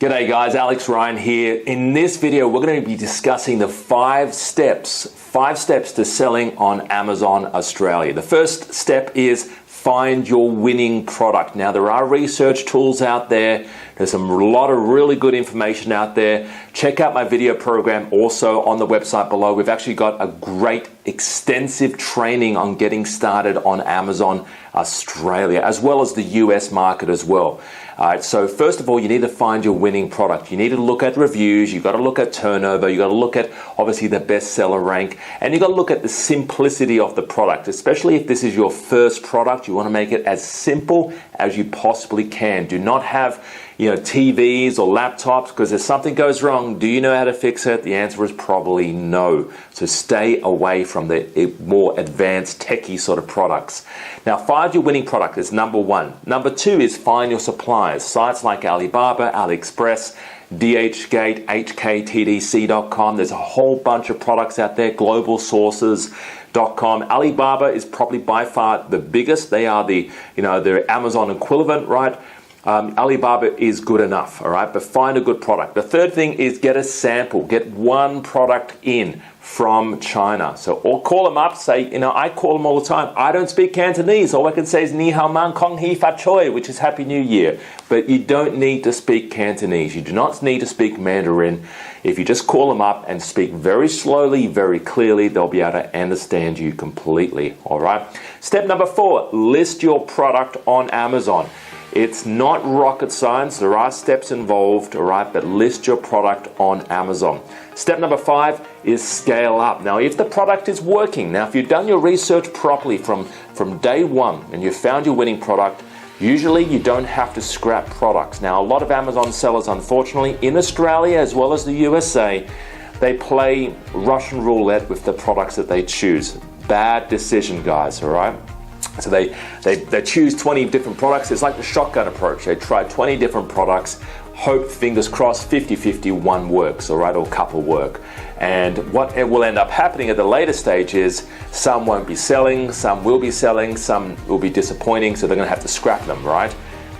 G'day guys, Alex Ryan here. In this video, we're going to be discussing the 5 steps to selling on Amazon Australia. The first step is find your winning product. Now, there are research tools out there. There's a lot of really good information out there. Check out my video program also on the website below. We've actually got a great extensive training on getting started on Amazon Australia, as well as the US market as well. All right, so first of all, you need to find your winning product. You need to look at reviews, you've got to look at turnover, you've got to look at obviously the bestseller rank, and you've got to look at the simplicity of the product. Especially if this is your first product, you want to make it as simple as you possibly can. Do not have TVs or laptops, because if something goes wrong, do you know how to fix it? The answer is probably no. So stay away from the more advanced techie sort of products. Now, find your winning product is number 1. Number 2 is find your suppliers. Sites like Alibaba, AliExpress, DHgate, HKTDC.com. There's a whole bunch of products out there, globalsources.com. Alibaba is probably by far the biggest. They are their Amazon equivalent, right? Alibaba is good enough, all right? But find a good product. The third thing is get a sample. Get one product in from China. Or call them up, say, I call them all the time. I don't speak Cantonese. All I can say is Ni Hao Man Kong Hee Fa Choi, which is Happy New Year. But you don't need to speak Cantonese. You do not need to speak Mandarin. If you just call them up and speak very slowly, very clearly, they'll be able to understand you completely, all right? Step number 4, list your product on Amazon. It's not rocket science. There are steps involved, all right, but list your product on Amazon. Step number 5 is scale up. Now, if the product is working, now if you've done your research properly from day one and you've found your winning product, usually you don't have to scrap products. Now, a lot of Amazon sellers, unfortunately, in Australia as well as the USA, they play Russian roulette with the products that they choose. Bad decision, guys, all right? So they choose 20 different products. It's like the shotgun approach. They try 20 different products, hope, fingers crossed, 50-50 one works, all right, or a couple work. And what will end up happening at the later stage is some won't be selling, some will be selling, some will be disappointing, so they're going to have to scrap them, right?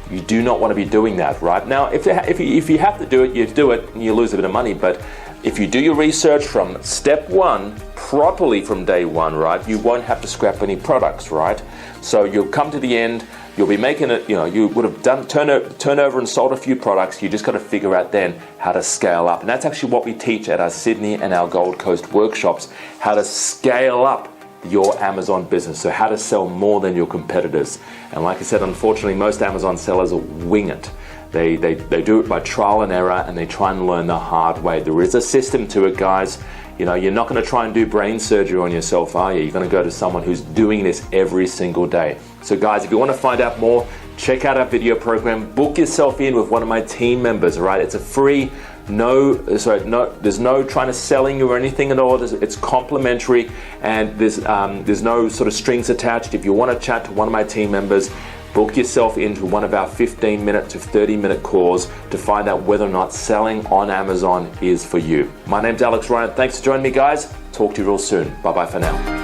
You do not want to be doing that, right? Now, if you have to do it, you do it and you lose a bit of money, but if you do your research from step 1 properly from day 1, right, you won't have to scrap any products, right? So you'll come to the end, you'll be making it, you would have done turnover and sold a few products. You just got to figure out then how to scale up. And that's actually what we teach at our Sydney and our Gold Coast workshops, how to scale up your Amazon business. So how to sell more than your competitors. And like I said, unfortunately, most Amazon sellers wing it. They do it by trial and error, and they try and learn the hard way. There is a system to it, guys. You're not going to try and do brain surgery on yourself, are you? You're going to go to someone who's doing this every single day. So guys, if you want to find out more, check out our video program. Book yourself in with one of my team members, all right? It's a free, there's no trying to selling you or anything at all. It's complimentary, and there's no sort of strings attached. If you want to chat to one of my team members, book yourself into one of our 15-minute to 30-minute calls to find out whether or not selling on Amazon is for you. My name's Alex Ryan. Thanks for joining me, guys. Talk to you real soon. Bye-bye for now.